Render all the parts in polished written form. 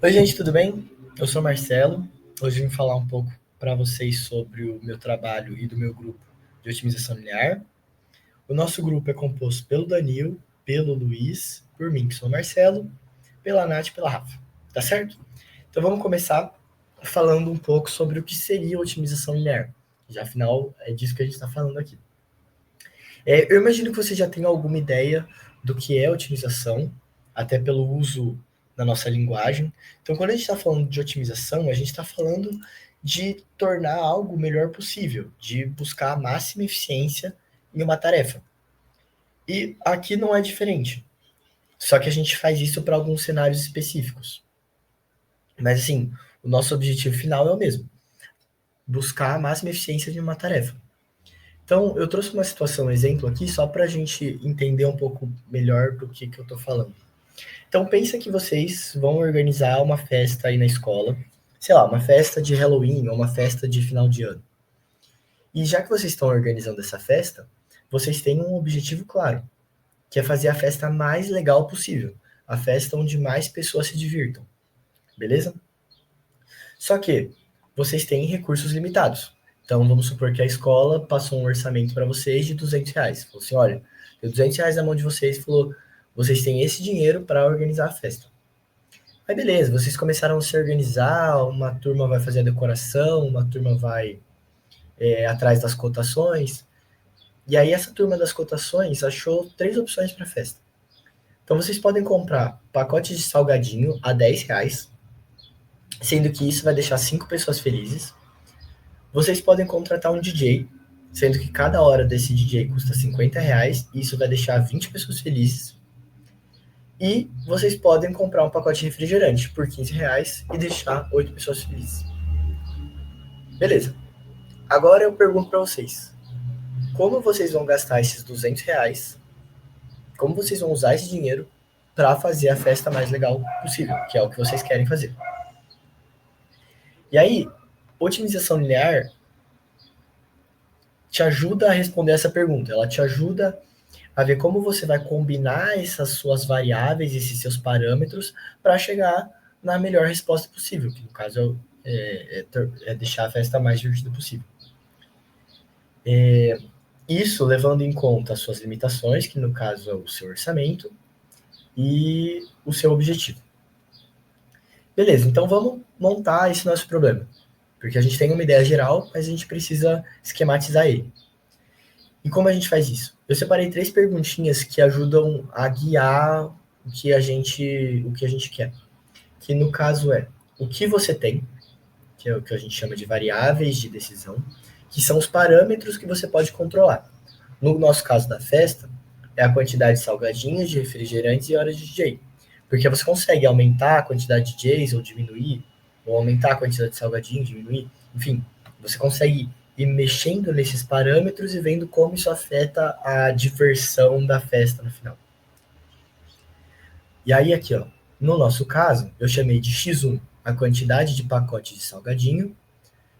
Oi, gente, tudo bem? Eu sou o Marcelo. Hoje eu vim falar um pouco para vocês sobre o meu trabalho e do meu grupo de otimização linear. O nosso grupo é composto pelo Danilo, pelo Luiz, por mim, que sou o Marcelo, pela Nath e pela Rafa. Tá certo? Então vamos começar falando um pouco sobre o que seria otimização linear. Já afinal, é disso que a gente está falando aqui. Eu imagino que você já tenha alguma ideia do que é otimização, até pelo uso na nossa linguagem. Então, quando a gente está falando de otimização, a gente está falando de tornar algo o melhor possível, de buscar a máxima eficiência em uma tarefa. E aqui não é diferente. Só que a gente faz isso para alguns cenários específicos. Mas assim, o nosso objetivo final é o mesmo: buscar a máxima eficiência de uma tarefa. Então, eu trouxe uma situação, um exemplo aqui, só para a gente entender um pouco melhor do que eu estou falando. Então, pensa que vocês vão organizar uma festa aí na escola, sei lá, uma festa de Halloween ou uma festa de final de ano. E já que vocês estão organizando essa festa, vocês têm um objetivo claro, que é fazer a festa mais legal possível, a festa onde mais pessoas se divirtam, beleza? Só que vocês têm recursos limitados. Então, vamos supor que a escola passou um orçamento para vocês de R$ 200. Falou assim: olha, deu R$ 200 na mão de vocês e falou: vocês têm esse dinheiro para organizar a festa. Aí, beleza, vocês começaram a se organizar, uma turma vai fazer a decoração, uma turma vai atrás das cotações. E aí, essa turma das cotações achou três opções para a festa. Então, vocês podem comprar pacotes de salgadinho a R$ 10, sendo que isso vai deixar cinco pessoas felizes. Vocês podem contratar um DJ, sendo que cada hora desse DJ custa R$ 50, e isso vai deixar 20 pessoas felizes. E vocês podem comprar um pacote de refrigerante por R$ 15 e deixar 8 pessoas felizes. Beleza. Agora eu pergunto para vocês: como vocês vão gastar esses R$ 200? Como vocês vão usar esse dinheiro para fazer a festa mais legal possível, que é o que vocês querem fazer? E aí, otimização linear te ajuda a responder essa pergunta. Ela te ajuda a ver como você vai combinar essas suas variáveis, esses seus parâmetros, para chegar na melhor resposta possível, que no caso é deixar a festa mais divertida possível. Isso levando em conta as suas limitações, que no caso é o seu orçamento, e o seu objetivo. Beleza, então vamos montar esse nosso problema. Porque a gente tem uma ideia geral, mas a gente precisa esquematizar ele. E como a gente faz isso? Eu separei três perguntinhas que ajudam a guiar o que a gente quer. Que no caso é: o que você tem, que é o que a gente chama de variáveis de decisão, que são os parâmetros que você pode controlar. No nosso caso da festa, é a quantidade de salgadinhos, de refrigerantes e horas de DJ. Porque você consegue aumentar a quantidade de DJs ou diminuir, ou aumentar a quantidade de salgadinhos, diminuir, enfim, você consegue ir mexendo nesses parâmetros e vendo como isso afeta a diversão da festa no final. E aí aqui, ó, no nosso caso, eu chamei de X1 a quantidade de pacotes de salgadinho,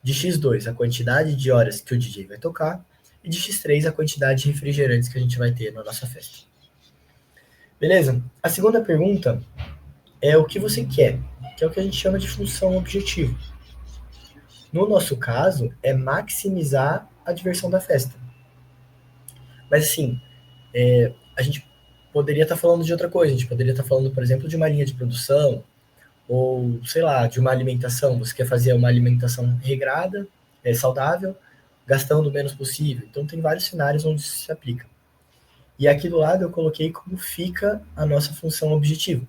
de X2 a quantidade de horas que o DJ vai tocar, e de X3 a quantidade de refrigerantes que a gente vai ter na nossa festa. Beleza? A segunda pergunta é o que você quer, que é o que a gente chama de função objetivo. No nosso caso, é maximizar a diversão da festa. Mas assim, a gente poderia estar falando de outra coisa, a gente poderia estar falando, por exemplo, de uma linha de produção, ou, sei lá, de uma alimentação. Você quer fazer uma alimentação regrada, saudável, gastando o menos possível. Então, tem vários cenários onde isso se aplica. E aqui do lado eu coloquei como fica a nossa função objetivo.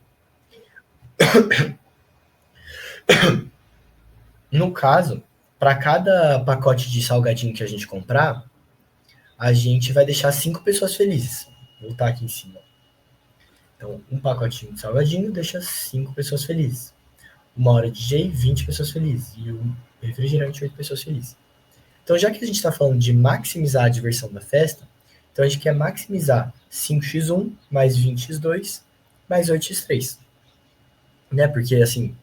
No caso, para cada pacote de salgadinho que a gente comprar, a gente vai deixar cinco pessoas felizes. Vou voltar aqui em cima. Então, um pacotinho de salgadinho deixa cinco pessoas felizes. Uma hora de DJ, 20 pessoas felizes. E um refrigerante, 8 pessoas felizes. Então, já que a gente está falando de maximizar a diversão da festa, então a gente quer maximizar 5x1 mais 20x2 mais 8x3. Né? Porque, assim,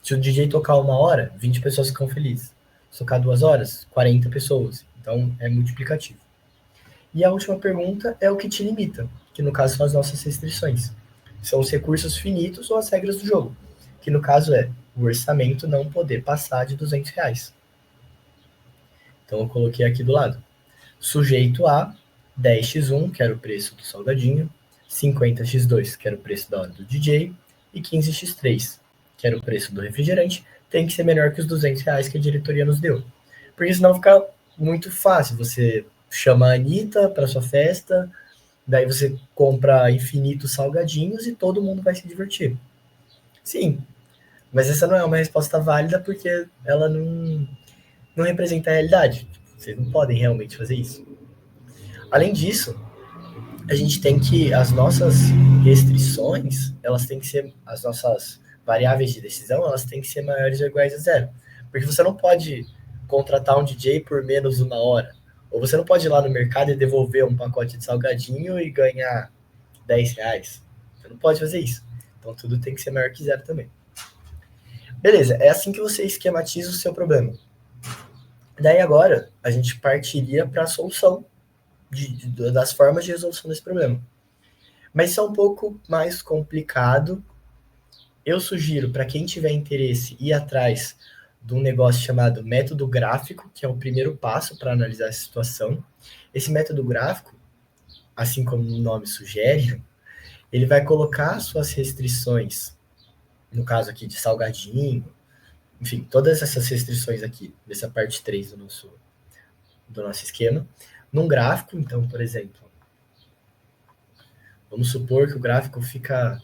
se o DJ tocar uma hora, 20 pessoas ficam felizes. Se tocar 2 horas, 40 pessoas. Então, é multiplicativo. E a última pergunta é o que te limita, que no caso são as nossas restrições. São os recursos finitos ou as regras do jogo. que no caso é o orçamento não poder passar de R$ 200. Então eu coloquei aqui do lado. Sujeito a 10x1, que era o preço do salgadinho, 50x2, que era o preço da hora do DJ, e 15x3, que era o preço do refrigerante, tem que ser melhor que os R$ 200 que a diretoria nos deu. Porque senão fica muito fácil. Você chama a Anitta para sua festa, daí você compra infinitos salgadinhos e todo mundo vai se divertir. Sim, mas essa não é uma resposta válida porque ela não representa a realidade. Vocês não podem realmente fazer isso. Além disso, a gente tem que as nossas restrições, elas têm que ser as nossas variáveis de decisão, elas têm que ser maiores ou iguais a zero. Porque você não pode contratar um DJ por menos uma hora. Ou você não pode ir lá no mercado e devolver um pacote de salgadinho e ganhar R$ 10. Você não pode fazer isso. Então tudo tem que ser maior que zero também. Beleza, é assim que você esquematiza o seu problema. Daí agora a gente partiria para a solução das formas de resolução desse problema. Mas isso é um pouco mais complicado. Eu sugiro para quem tiver interesse ir atrás de um negócio chamado método gráfico, que é o primeiro passo para analisar a situação. Esse método gráfico, assim como o nome sugere, ele vai colocar suas restrições, no caso aqui de salgadinho, enfim, todas essas restrições aqui, dessa parte 3 do nosso esquema, num gráfico. Então, por exemplo, vamos supor que o gráfico fica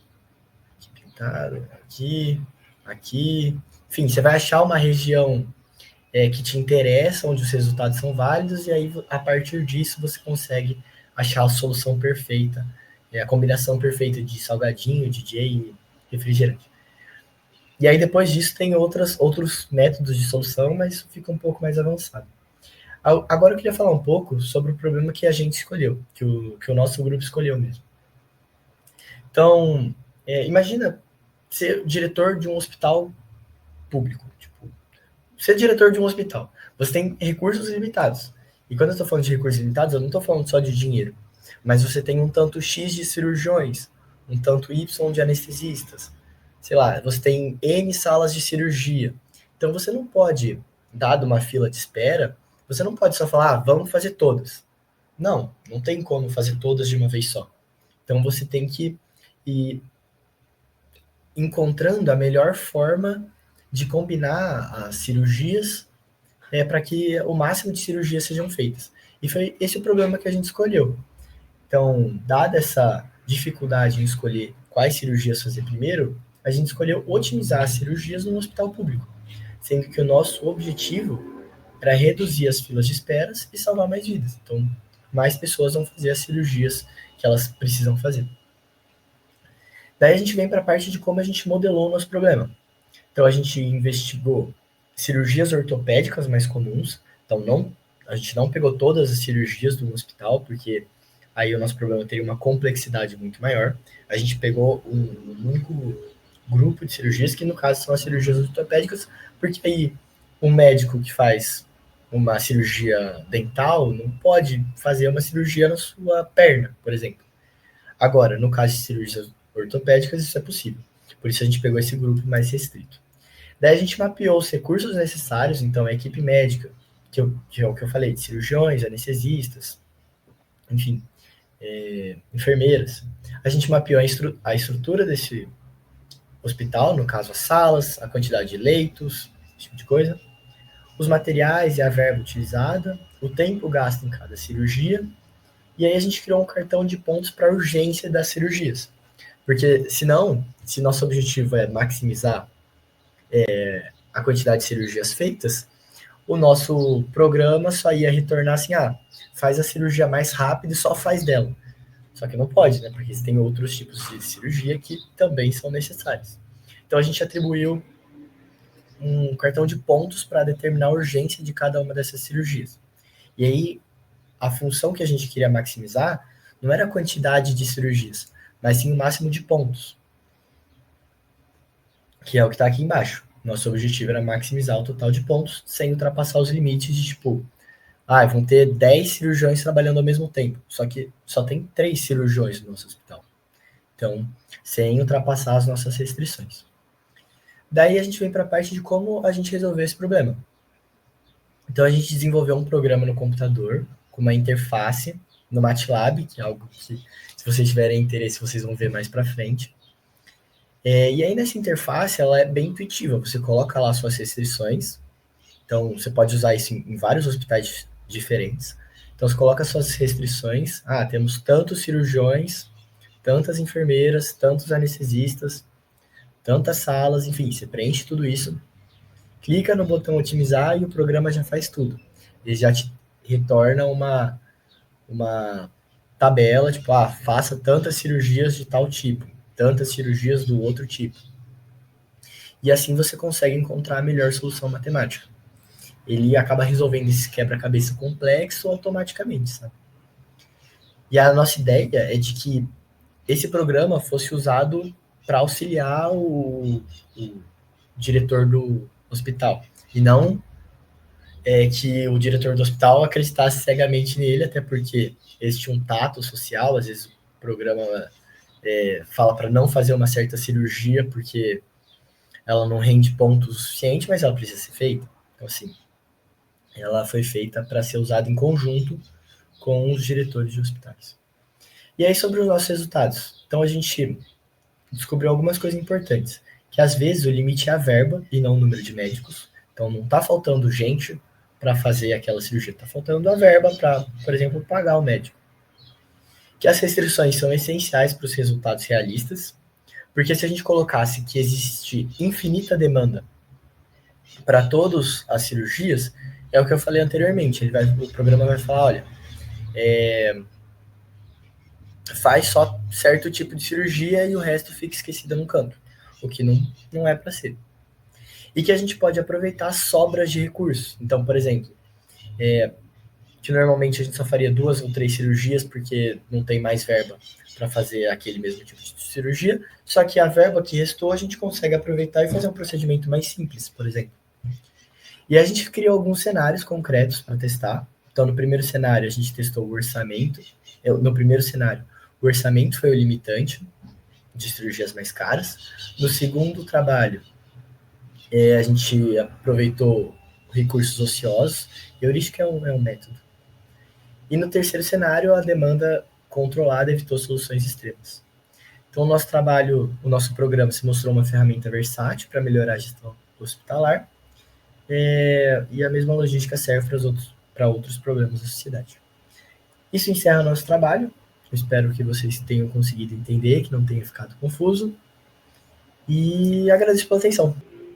aqui pintado, aqui, aqui. Enfim, você vai achar uma região que te interessa, onde os resultados são válidos, e aí, a partir disso, você consegue achar a solução perfeita, a combinação perfeita de salgadinho, DJ e refrigerante. E aí, depois disso, tem outros métodos de solução, mas isso fica um pouco mais avançado. Agora eu queria falar um pouco sobre o problema que a gente escolheu, que o nosso grupo escolheu mesmo. Então, imagina ser diretor de um hospital público. Tipo, ser diretor de um hospital. Você tem recursos limitados. E quando eu estou falando de recursos limitados, eu não estou falando só de dinheiro. Mas você tem um tanto X de cirurgiões, um tanto Y de anestesistas. Sei lá, você tem N salas de cirurgia. Então você não pode, dado uma fila de espera, você não pode só falar, vamos fazer todas. Não tem como fazer todas de uma vez só. Então você tem que ir encontrando a melhor forma de combinar as cirurgias para que o máximo de cirurgias sejam feitas. E foi esse o problema que a gente escolheu. Então, dada essa dificuldade em escolher quais cirurgias fazer primeiro, a gente escolheu otimizar as cirurgias no hospital público, sendo que o nosso objetivo era reduzir as filas de esperas e salvar mais vidas. Então, mais pessoas vão fazer as cirurgias que elas precisam fazer. Daí a gente vem para a parte de como a gente modelou o nosso problema. Então a gente investigou cirurgias ortopédicas mais comuns. Então a gente não pegou todas as cirurgias do hospital, porque aí o nosso problema teria uma complexidade muito maior. A gente pegou um único grupo de cirurgias, que no caso são as cirurgias ortopédicas, porque aí um médico que faz uma cirurgia dental não pode fazer uma cirurgia na sua perna, por exemplo. Agora, no caso de cirurgias ortopédicas, isso é possível. Por isso a gente pegou esse grupo mais restrito. Daí a gente mapeou os recursos necessários, então a equipe médica, que é o que eu falei, de cirurgiões, anestesistas, enfim, enfermeiras. A gente mapeou a estrutura desse hospital, no caso as salas, a quantidade de leitos, esse tipo de coisa, os materiais e a verba utilizada, o tempo gasto em cada cirurgia, e aí a gente criou um cartão de pontos para urgência das cirurgias. Porque senão, se nosso objetivo é maximizar a quantidade de cirurgias feitas, o nosso programa só ia retornar assim, faz a cirurgia mais rápido e só faz dela. Só que não pode, né? Porque tem outros tipos de cirurgia que também são necessários. Então a gente atribuiu um cartão de pontos para determinar a urgência de cada uma dessas cirurgias. E aí, a função que a gente queria maximizar não era a quantidade de cirurgias, mas sim o máximo de pontos, que é o que está aqui embaixo. Nosso objetivo era maximizar o total de pontos sem ultrapassar os limites de tipo, vão ter 10 cirurgiões trabalhando ao mesmo tempo, só que só tem 3 cirurgiões no nosso hospital. Então, sem ultrapassar as nossas restrições. Daí a gente vem para a parte de como a gente resolveu esse problema. Então a gente desenvolveu um programa no computador com uma interface no MATLAB, que é algo que, se vocês tiverem interesse, vocês vão ver mais para frente. E aí nessa interface ela é bem intuitiva. Você coloca lá suas restrições. Então você pode usar isso em vários hospitais diferentes. Então você coloca suas restrições. Temos tantos cirurgiões, tantas enfermeiras, tantos anestesistas, tantas salas, enfim, você preenche tudo isso, clica no botão otimizar e o programa já faz tudo. Ele já te retorna uma tabela, tipo, faça tantas cirurgias de tal tipo, tantas cirurgias do outro tipo. E assim você consegue encontrar a melhor solução matemática. Ele acaba resolvendo esse quebra-cabeça complexo automaticamente, sabe? E a nossa ideia é de que esse programa fosse usado para auxiliar o diretor do hospital. E não que o diretor do hospital acreditasse cegamente nele, até porque existe um tato social, às vezes o programa fala para não fazer uma certa cirurgia porque ela não rende ponto o suficiente, mas ela precisa ser feita. Então, assim, ela foi feita para ser usada em conjunto com os diretores de hospitais. E aí, sobre os nossos resultados. Então, a gente descobriu algumas coisas importantes. Que às vezes o limite é a verba e não o número de médicos. Então, não está faltando gente para fazer aquela cirurgia. Está faltando a verba para, por exemplo, pagar o médico. Que as restrições são essenciais para os resultados realistas. Porque se a gente colocasse que existe infinita demanda para todas as cirurgias, é o que eu falei anteriormente. O programa vai falar, olha, faz só certo tipo de cirurgia e o resto fica esquecido no canto, o que não é para ser. E que a gente pode aproveitar sobras de recursos. Então, por exemplo, que normalmente a gente só faria 2 ou 3 cirurgias porque não tem mais verba para fazer aquele mesmo tipo de cirurgia, só que a verba que restou a gente consegue aproveitar e fazer um procedimento mais simples, por exemplo. E a gente criou alguns cenários concretos para testar. Então, no primeiro cenário, a gente testou o orçamento. No primeiro cenário, o orçamento foi o limitante de cirurgias mais caras. No segundo trabalho, a gente aproveitou recursos ociosos. Heurística é um método. E no terceiro cenário, a demanda controlada evitou soluções extremas. Então, o nosso trabalho, o nosso programa se mostrou uma ferramenta versátil para melhorar a gestão hospitalar. E a mesma logística serve para outros problemas da sociedade. Isso encerra nosso trabalho. Eu espero que vocês tenham conseguido entender, que não tenha ficado confuso. E agradeço pela atenção.